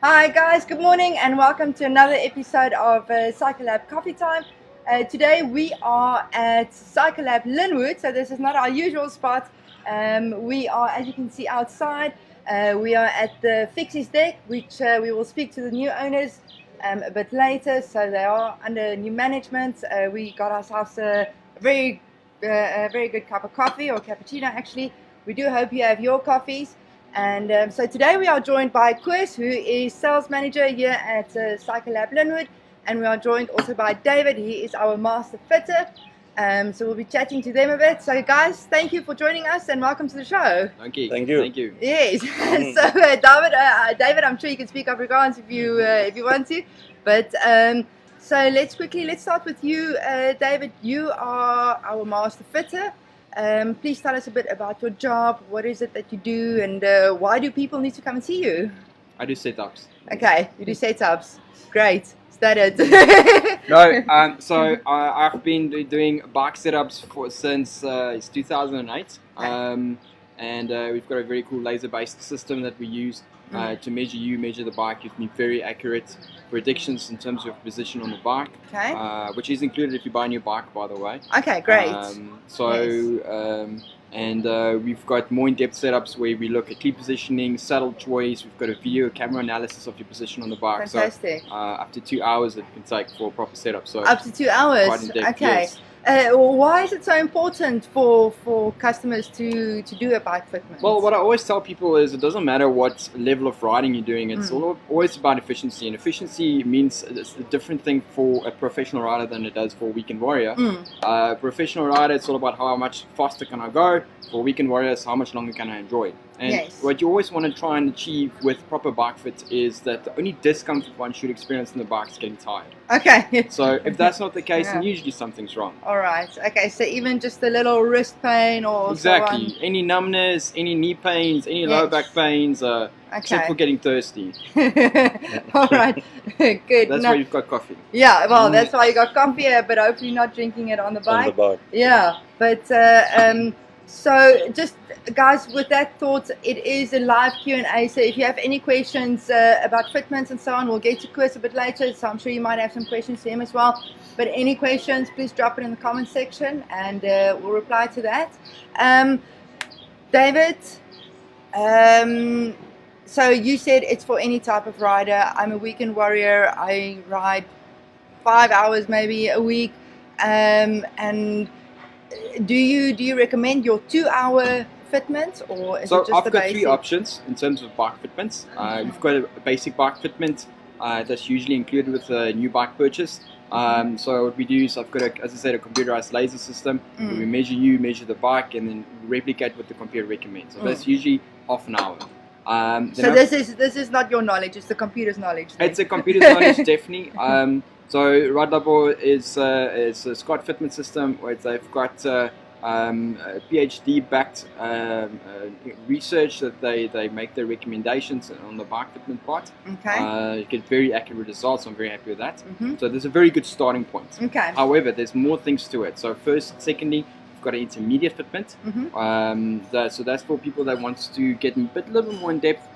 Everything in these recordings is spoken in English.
Hi guys, good morning and welcome to another episode of Cyclelab Coffee Time. Today we are at Cyclelab Lynnwood, so this is not our usual spot. We are, as you can see outside, we are at the Fixies deck, which we will speak to the new owners a bit later. So they are under new management. We got ourselves a very good cup of coffee, or cappuccino actually. We do hope you have your coffees. And so today we are joined by Chris, who is sales manager here at Cyclelab Lynnwood, and we are joined also by David. He is our master fitter. So we'll be chatting to them a bit. So guys, thank you for joining us and welcome to the show. Thank you. Thank you. Yes. So David, I'm sure you can speak Afrikaans if you want to. But so let's start with you, David. You are our master fitter. Please tell us a bit about your job. What is it that you do, and why do people need to come and see you? I do setups. Okay, you do setups. Great. Is that it? No, so I've been doing bike setups since it's 2008. And we've got a very cool laser-based system that we use to measure the bike. Gives me very accurate predictions in terms of position on the bike, which is included if you buy a new bike, by the way. Okay, great. We've got more in-depth setups where we look at key positioning, saddle choice. We've got a video camera analysis of your position on the bike. Fantastic. So up to 2 hours it can take for a proper setup. So up to 2 hours. quite in-depth, Okay. yes. Why is it so important for customers to do a bike fitment? Well, what I always tell people is it doesn't matter what level of riding you're doing. It's always about efficiency. And efficiency means it's a different thing for a professional rider than it does for a weekend warrior. Professional rider, it's all about how much faster can I go. For weekend warriors, how much longer can I enjoy? And what you always want to try and achieve with proper bike fit is that the only discomfort one should experience in the bike is getting tired. Okay. So if that's not the case, then usually something's wrong. All right. Okay. So even just a little wrist pain or exactly. So on. Any numbness, any knee pains, any lower back pains, except for getting thirsty. All right. Good. That's why you've got coffee. Yeah. Well, that's why you got coffee, but hopefully not drinking it on the bike. On the bike. Yeah. But so just guys, with that thought, it is a live Q&A, so if you have any questions about fitments and so on, we'll get to Chris a bit later, so I'm sure you might have some questions to him as well. But any questions, please drop it in the comment section and we'll reply to that. David, so you said it's for any type of rider. I'm a weekend warrior. I ride 5 hours maybe a week, and do you recommend your 2 hour fitment, or is it just I've got basic? 3 options in terms of bike fitments. You've got a basic bike fitment that's usually included with a new bike purchase. So what we do is I've got, as I said, a computerized laser system where we measure the bike, and then replicate what the computer recommends. So that's usually half an hour. So this is not your knowledge; it's the computer's knowledge. It's a computer's knowledge, definitely. So Radlabo is a Scott Fitment system where they've got PhD-backed research that they make their recommendations on the bike fitment part. Okay. You get very accurate results. I'm very happy with that. So there's a very good starting point. Okay. However, there's more things to it. So secondly, we've got an intermediate fitment. So that's for people that want to get a little bit more in depth.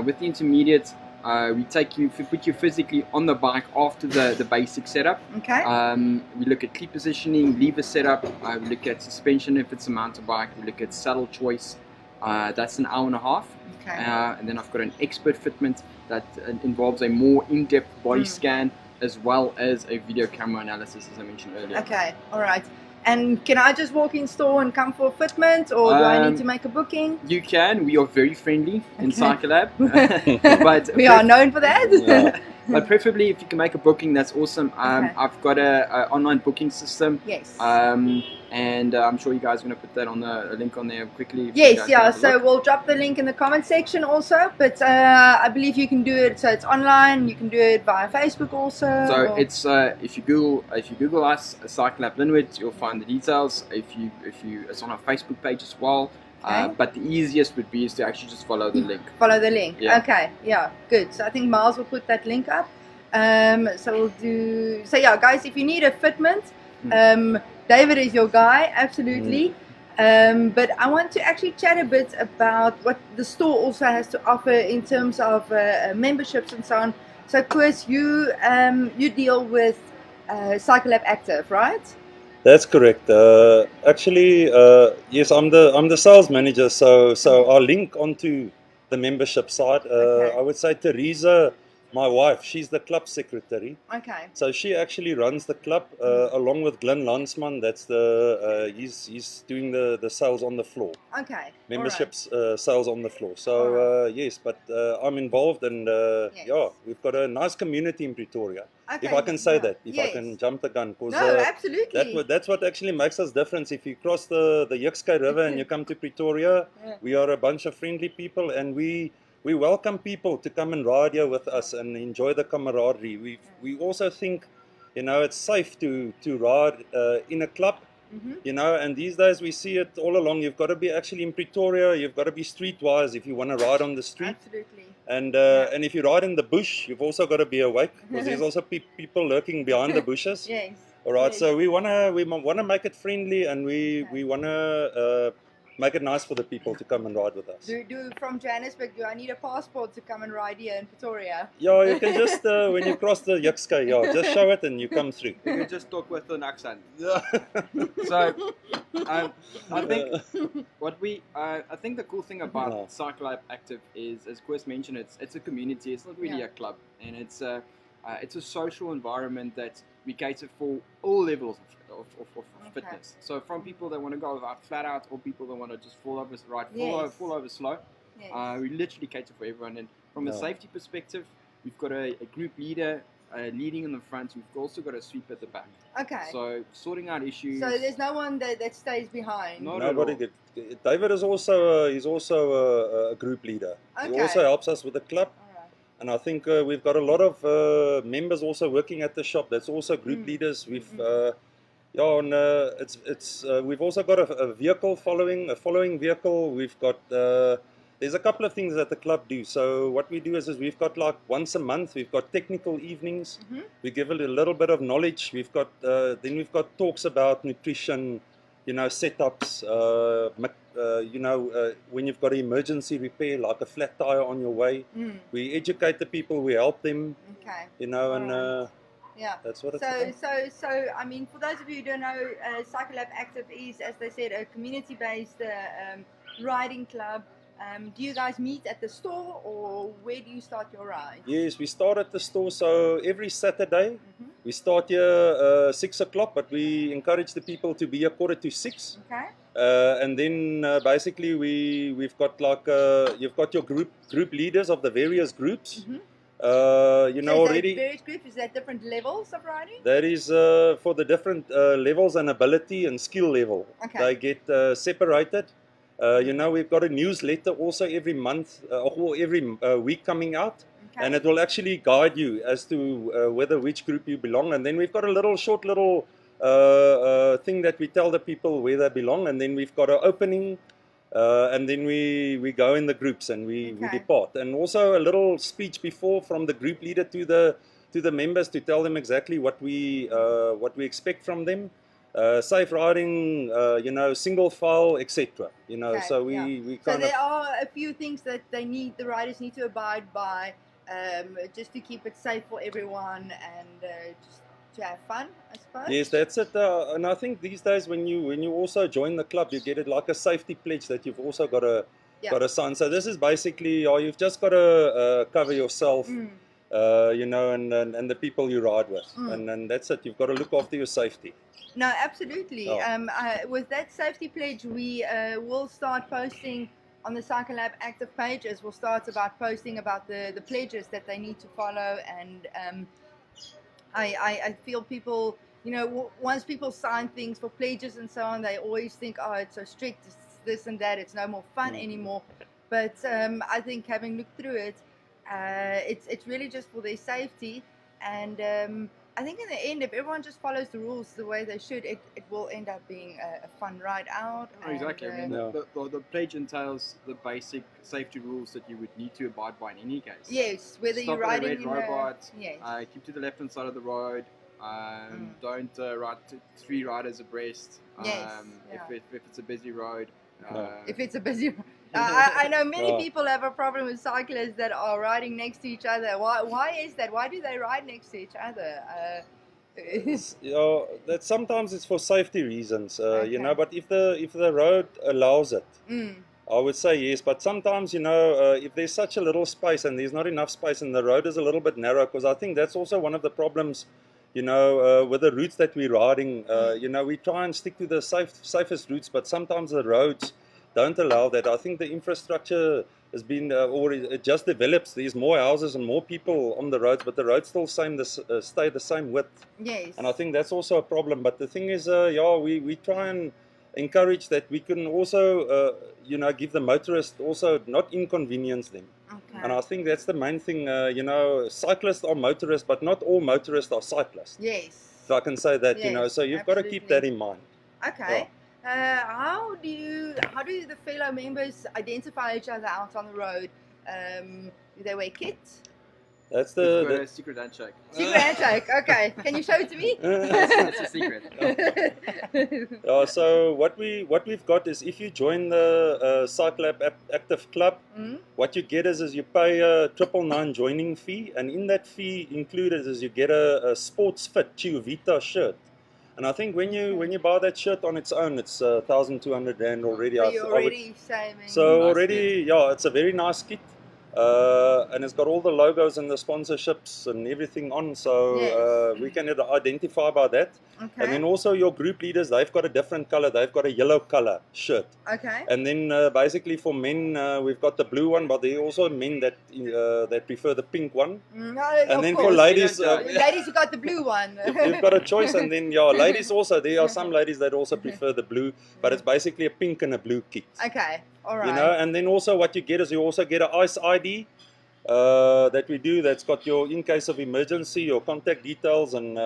With the intermediate, we put you physically on the bike after the basic setup. Okay. We look at key positioning, lever setup. We look at suspension if it's a mountain bike. We look at saddle choice. That's an hour and a half. Okay. And then I've got an expert fitment that involves a more in-depth body scan as well as a video camera analysis, as I mentioned earlier. Okay. All right. And can I just walk in store and come for a fitment, or do I need to make a booking? You can. We are very friendly in Cyclelab. But we are known for that. Yeah. But preferably, if you can make a booking, that's awesome. I've got a online booking system. Yes. And I'm sure you guys are going to put that on a link on there quickly. Yes, yeah. So we'll drop the link in the comment section also. But I believe you can do it. So it's online. You can do it via Facebook also. So it's if you Google us, Cyclelab Lynnwood, you'll find the details. It's on our Facebook page as well. But the easiest would be is to actually just follow the link. Follow the link. Yeah. Okay. Yeah. Good. So I think Miles will put that link up. So we'll do. So yeah, guys, if you need a fitment, David is your guy. Absolutely. But I want to actually chat a bit about what the store also has to offer in terms of memberships and so on. So, Chris, you deal with Cycle Lab Active, right? That's correct. Actually, yes, I'm the sales manager. So I'll link onto the membership side. Okay. I would say Teresa, my wife, she's the club secretary. Okay. So she actually runs the club along with Glenn Lansman. That's he's doing the sales on the floor. Okay. Memberships sales on the floor. So yes, but I'm involved, and Yes. yeah, we've got a nice community in Pretoria. Okay. If I can say that, if I Yes. can jump the gun, because No, absolutely. that's what actually makes us different. If you cross the Yukskei River and you come to Pretoria, Yeah. we are a bunch of friendly people, and we welcome people to come and ride here with us and enjoy the camaraderie. We also think, you know, it's safe to ride in a club. You know, and these days we see it all along. You've got to be actually in Pretoria. You've got to be streetwise if you want to ride on the street. Absolutely. And if you ride in the bush, you've also got to be awake, because there's also people lurking behind the bushes. Yes. All right. Yes. So we wanna make it friendly, and we wanna make it nice for the people to come and ride with us. Do from Johannesburg, do I need a passport to come and ride here in Pretoria? Yeah, you can just when you cross the Yukskei, yeah, just show it and you come through. You can just talk with an accent. So, I think I think the cool thing about Cycle Lab Active is, as Chris mentioned, it's a community. It's not really a club, and it's a social environment that we cater for all levels of fitness. So from people that want to go out flat out, or people that want to just fall over slow. Yes. We literally cater for everyone. And from a safety perspective, we've got a group leader leading in the front. We've also got a sweep at the back. Okay. So sorting out issues. So there's no one that stays behind. Nobody. David is also he's also a group leader. Okay. He also helps us with the club. And I think we've got a lot of members also working at the shop. That's also group leaders. We've we've also got a vehicle following vehicle. We've got there's a couple of things that the club do. So what we do is we've got like once a month we've got technical evenings. We give it a little bit of knowledge. We've got then we've got talks about nutrition, you know, setups, when you've got an emergency repair, like a flat tire on your way, we educate the people, we help them, you know, and yeah, that's what it's about. So, I mean, for those of you who don't know, Cycle Lab Active is, as they said, a community-based riding club. Do you guys meet at the store, or where do you start your ride? Yes, we start at the store. So every Saturday, we start here 6 o'clock, but we encourage the people to be here 5:45. Okay. And then basically we've got like you've got your group leaders of the various groups. You know, already various groups, is that different levels of riding? That is for the different levels and ability and skill level. Okay. They get separated. You know, we've got a newsletter also every month or every week coming out. Okay. And it will actually guide you as to whether which group you belong. And then we've got a short little thing that we tell the people where they belong. And then we've got an opening. And then we go in the groups and we depart. And also a little speech before from the group leader to the members to tell them exactly what we expect from them. Safe riding, you know, single file, etc. You know, so we kind of. So there are a few things that the riders need to abide by, just to keep it safe for everyone and just to have fun, I suppose. Yes, that's it. And I think these days when you also join the club, you get it like a safety pledge that you've also got to sign. So this is basically, you've just got to cover yourself. You know, and the people you ride with, and that's it. You've got to look after your safety. No, absolutely. With that safety pledge, we will start posting on the Cycle Lab Active pages. We'll start about posting about the pledges that they need to follow, and I feel people, you know, once people sign things for pledges and so on, they always think, oh, it's so strict, it's this and that, it's no more fun anymore. But I think having looked through it, it's really just for their safety, and I think in the end, if everyone just follows the rules the way they should, it will end up being a fun ride out. Oh, exactly. I mean, the pledge entails the basic safety rules that you would need to abide by in any case. Yes, whether you're riding in robot, yes. Keep to the left-hand side of the road. Don't ride 3 riders abreast. Yes, If it's a busy road. If it's a busy I know many Yeah. people have a problem with cyclists that are riding next to each other. Why is that? Why do they ride next to each other? That sometimes it's for safety reasons, Okay. you know. But if the road allows it, I would say yes. But sometimes, you know, if there's such a little space and there's not enough space and the road is a little bit narrow, because I think that's also one of the problems, you know, with the routes that we're riding. You know, we try and stick to the safest routes, but sometimes the roads don't allow that. I think the infrastructure has been, or it just develops. There's more houses and more people on the roads, but the roads still stay the same width. Yes. And I think that's also a problem. But the thing is, we try and encourage that we can also, you know, give the motorist also not inconvenience them. Okay. And I think that's the main thing. You know, cyclists are motorists, but not all motorists are cyclists. Yes. If I can say that, Yes, you know, so you've got to keep that in mind. Okay. How do the fellow members identify each other out on the road? Do they wear kits? That's We've got the a secret handshake. Secret handshake. Okay. Can you show it to me? It's a secret. so what we've got is, if you join the Cycle Lab Active Club, what you get is you pay a $999 joining fee, and in that fee included is you get a Sports Fit Chiuvita shirt. And I think when you buy that shirt on its own, it's 1,200 rand already. So you're already saving. So Nice already, yeah, it's a very nice kit. And it's got all the logos and the sponsorships and everything on, so Yes. we can identify by that. Okay. And then also your group leaders, they've got a different color. They've got a yellow color shirt. Okay. And then basically for men, we've got the blue one, but there are also men that prefer the pink one. And then for ladies, ladies, you got the blue one. you've got a choice. And then ladies also, there are some ladies that also prefer the blue, but it's basically a pink and a blue kit. Okay. All right. You know, and then also what you get is you also get an ICE ID that we do. That's got your, in case of emergency, your contact details, and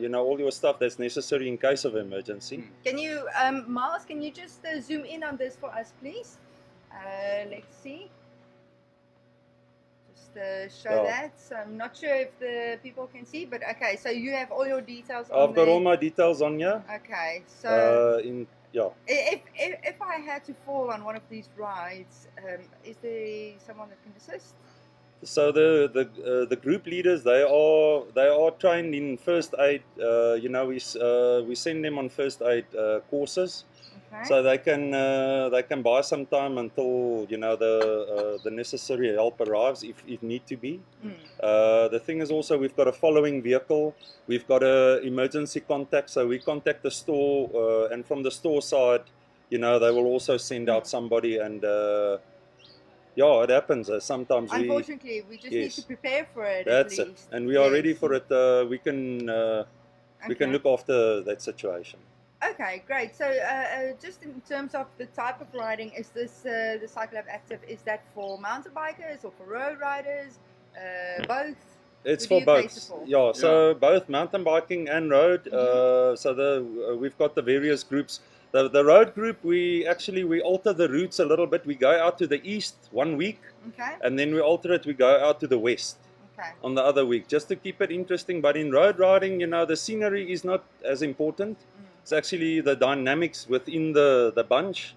you know, all your stuff that's necessary in case of emergency. Can you, Miles? Can you just zoom in on this for us, please? Let's see. Just show that. So I'm not sure if the people can see, but okay. So you have all your details on I've got all my details on here. Okay. So yeah. If I had to fall on one of these rides, is there someone that can assist? So the group leaders, they are trained in first aid. You know, we send them on first aid courses, so they can buy some time until, you know, the necessary help arrives if need to be. The thing is also, we've got a following vehicle. We've got a emergency contact, so we contact the store, and from the store side, you know, they will also send out somebody, and yeah, it happens. Sometimes unfortunately we just need to prepare for it. That's at it, least. and we are ready for it. We can look after that situation. Okay, great. So just in terms of the type of riding, is this the Cycle Lab Active, is that for mountain bikers or for road riders? Both? It's for both. Yeah, so both mountain biking and road. So we've got the various groups. The road group, we alter the routes a little bit. We go out to the east one week, and then we alter it. We go out to the west on the other week, just to keep it interesting. But in road riding, you know, the scenery is not as important. It's actually the dynamics within the bunch,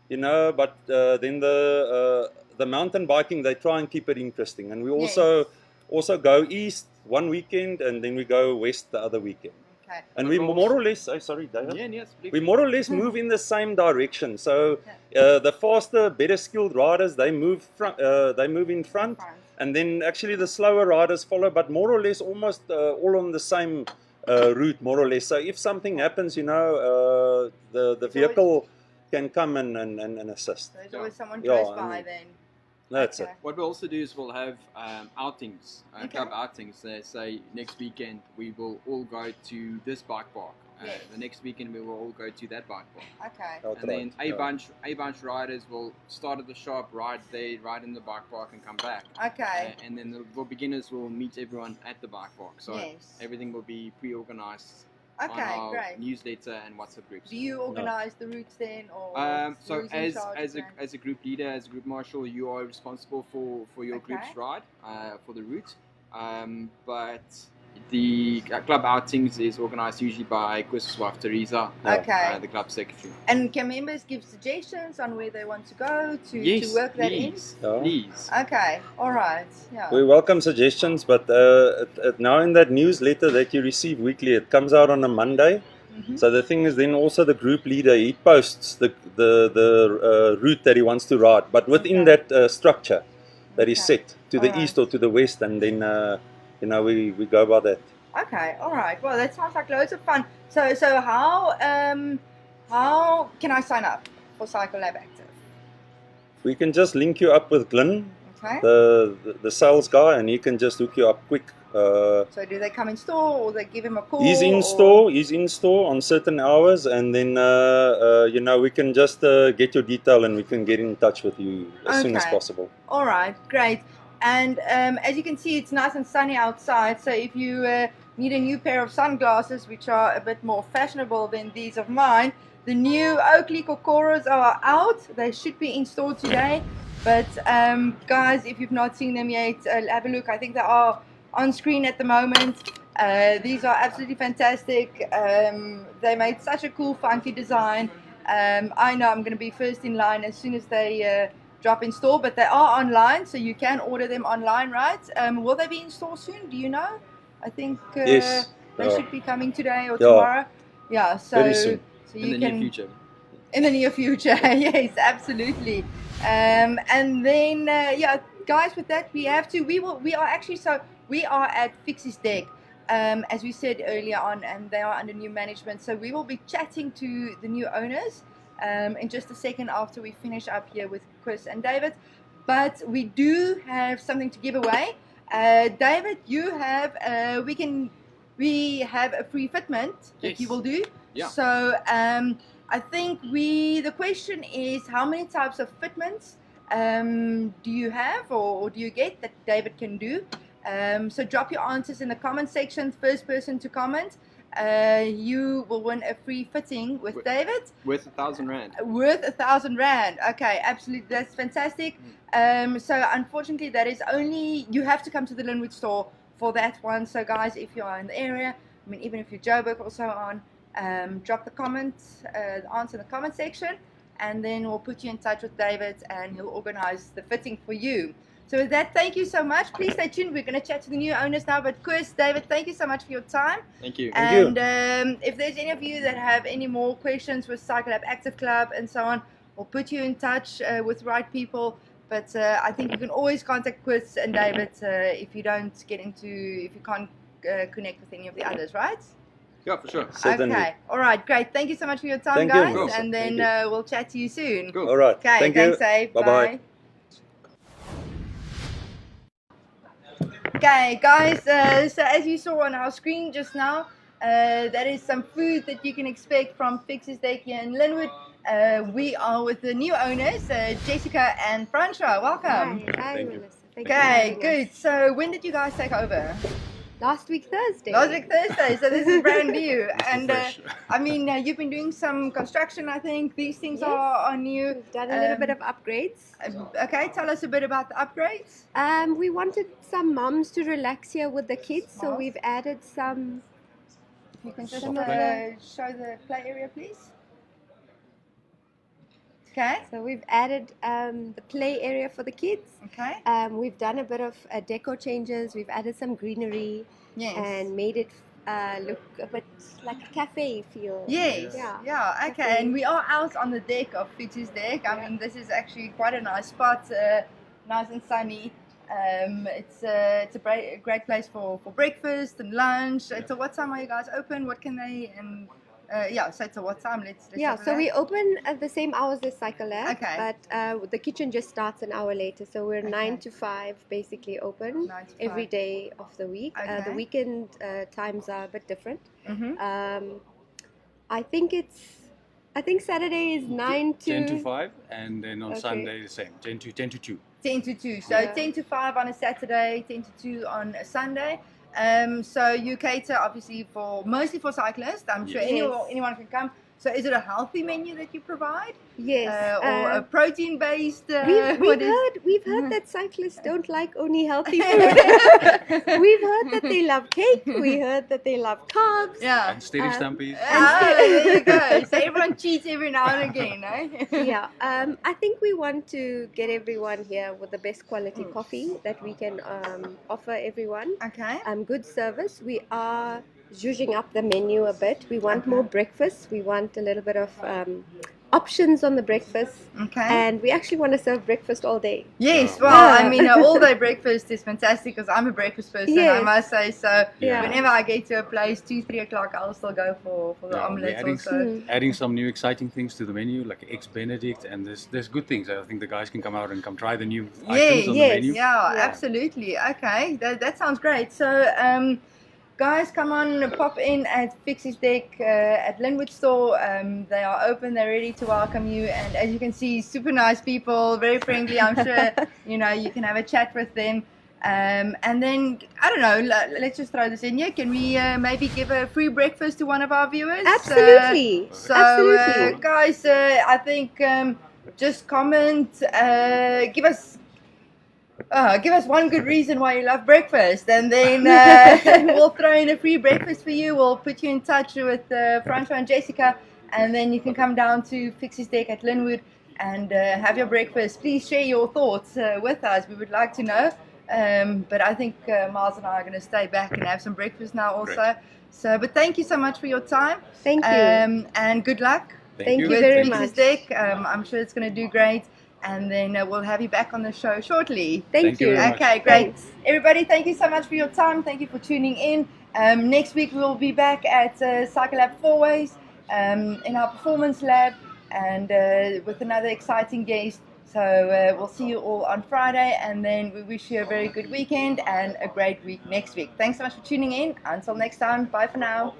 you know. But then the mountain biking, they try and keep it interesting, and we also go east one weekend, and then we go west the other weekend. And we more or less, sorry, David. Yes, we more or less move in the same direction. So the faster, better skilled riders, they move in front, and then actually the slower riders follow, but more or less almost all on the same route, more or less. So if something happens, you know, the vehicle can come and assist. There's always someone close by then. That's it. What we'll also do is we'll have outings, club outings. They say next weekend we will all go to this bike park. The next weekend we will all go to that bike park. Okay. And then a bunch riders will start at the shop, ride there, ride in the bike park, and come back. Okay. And then the beginners will meet everyone at the bike park. So everything will be pre-organized. On our newsletter and WhatsApp groups. Do you organize the routes then, or so as a group leader, as a group marshal, you are responsible for your group's ride, for the route. But The club outings is organised usually by Chris' wife Teresa, Okay. the club secretary. And can members give suggestions on where they want to go to work that in? Please. Okay, all right. Yeah. We welcome suggestions, but now in that newsletter that you receive weekly, it comes out on a Monday. So the thing is, then also the group leader, he posts the route that he wants to ride, but within that structure that is set to the east or to the west, and then we go by that. Okay, all right. Well, that sounds like loads of fun. So how can I sign up for Cycle Lab Active? We can just link you up with Glenn, Okay. the sales guy, and he can just hook you up quick. So do they come in store, or they give him a call? He's in store. He's in store on certain hours, and then we can just get your detail, and we can get in touch with you as soon as possible. All right, great. And as you can see, it's nice and sunny outside. So if you need a new pair of sunglasses, which are a bit more fashionable than these of mine, the new Oakley Kokoras are out. They should be in store today. But guys, if you've not seen them yet, have a look. I think they are on screen at the moment. These are absolutely fantastic. They made such a cool, funky design. I know I'm going to be first in line as soon as they drop in store, but they are online, so you can order them online, right? Will they be in store soon? Do you know? I think yes. They should be coming today or tomorrow. Yeah, so very soon. So you in the near future. In the near future, yes, absolutely. And then guys, with that we are at Fix's Deck, as we said earlier on, and they are under new management. So we will be chatting to the new owners in just a second after we finish up here with Chris and David. But we do have something to give away. David, you have we have a free fitment that you will do. Yeah. So I think the question is, how many types of fitments do you have or do you get that David can do? So drop your answers in the comment section. First person to comment, you will win a free fitting with David. Worth R1,000. Worth R1,000. Okay, absolutely, that's fantastic. So unfortunately, that is only, you have to come to the Lynnwood store for that one. So guys, if you are in the area, I mean, even if you're Joburg or so on, drop the comments, the answer in the comment section, and then we'll put you in touch with David and he'll organize the fitting for you. So with that, thank you so much. Please stay tuned. We're going to chat to the new owners now. But Chris, David, thank you so much for your time. Thank you. And if there's any of you that have any more questions with Cycle Lab Active Club and so on, we'll put you in touch with the right people. But I think you can always contact Chris and David if you can't connect with any of the others, right? Yeah, for sure. Certainly. Okay. All right. Great. Thank you so much for your time, Thank guys. you. Cool. And then we'll chat to you soon. Cool. All right. Okay. Thank Thanks, you. Abe. Bye-bye. Bye. Okay, guys. So as you saw on our screen just now, that is some food that you can expect from Fix's Deck here in Lynnwood. We are with the new owners, Jessica and Francois. Welcome. Hi, Melissa. Thank you for Okay, having us. good. So when did you guys take over? Last week Thursday. Last week Thursday, so this is brand new. And fresh. I mean, you've been doing some construction, I think. These things Yes. are new. We've done a little bit of upgrades. Okay, tell us a bit about the upgrades. We wanted some moms to relax here with the kids, so we've added some. You can just Some of the- show the play area, please. Okay. So we've added the play area for the kids. Okay. We've done a bit of deco changes. We've added some greenery Yes. and made it look a bit like a cafe feel. Yes. Yeah. Yeah. Okay. And we are out on the deck of Fitch's Deck. I mean, this is actually quite a nice spot. Nice and sunny. It's a great place for breakfast and lunch. So what time are you guys open? What can they so it's what time? Let's Yeah, have so that. we open at the same hours as Cycle Lab, Okay. but the kitchen just starts an hour later. So we're 9 Okay. to 5 basically open 9 to every 5. day of the week. The Okay. weekend times are a bit different. Mhm. I think Saturday is 9 to 10 to 5, and then on Okay. Sunday the same, 10 to 2. 10 to 2. So Yeah. 10 to 5 on a Saturday, 10 to 2 on a Sunday. So you cater obviously mostly for cyclists. I'm sure Yes. anyone can come. So is it a healthy menu that you provide? Yes. Or a protein-based? We've heard that cyclists don't like only healthy food. We've heard that they love cake. We heard that they love carbs. Yeah. And steady stampies. There you go. So everyone cheats every now and again, eh? Yeah. I think we want to get everyone here with the best quality coffee that we can offer everyone. Okay. Good service. We are zhuzhing up the menu a bit. We want more breakfast. We want a little bit of options on the breakfast. Okay. And we actually want to serve breakfast all day. Yes, well, I mean, all-day breakfast is fantastic because I'm a breakfast person, I Yes. must say. So Yeah. whenever I get to a place, 2, 3 o'clock, I'll still go for the Yeah, we're omelets adding, also. adding some new exciting things to the menu, like eggs Benedict, and there's good things. I think the guys can come out and come try the new items on the menu. Yeah, absolutely. Okay, that sounds great. So, guys, come on, pop in at Fixie's Deck at Lynnwood store. They are open, they're ready to welcome you. And as you can see, super nice people, very friendly. I'm sure, you can have a chat with them. And then, I don't know, let's just throw this in here. Can we maybe give a free breakfast to one of our viewers? Absolutely. So, guys, I think just comment, give us one good reason why you love breakfast, and then we'll throw in a free breakfast for you. We'll put you in touch with Francois and Jessica, and then you can come down to Fixie's Deck at Lynnwood and have your breakfast. Please share your thoughts with us. We would like to know. But I think Miles and I are going to stay back and have some breakfast now also. Great. So, but thank you so much for your time. Thank you. And good luck. Thank you with very Fixie's much. Deck. I'm sure it's going to do great. And then we'll have you back on the show shortly. Thank you. very much. Okay, great. Thanks. Everybody, thank you so much for your time. Thank you for tuning in. Next week we'll be back at Cycle Lab 4 Ways in our performance lab and with another exciting guest. So we'll see you all on Friday, and then we wish you a very good weekend and a great week next week. Thanks so much for tuning in. Until next time, bye for now.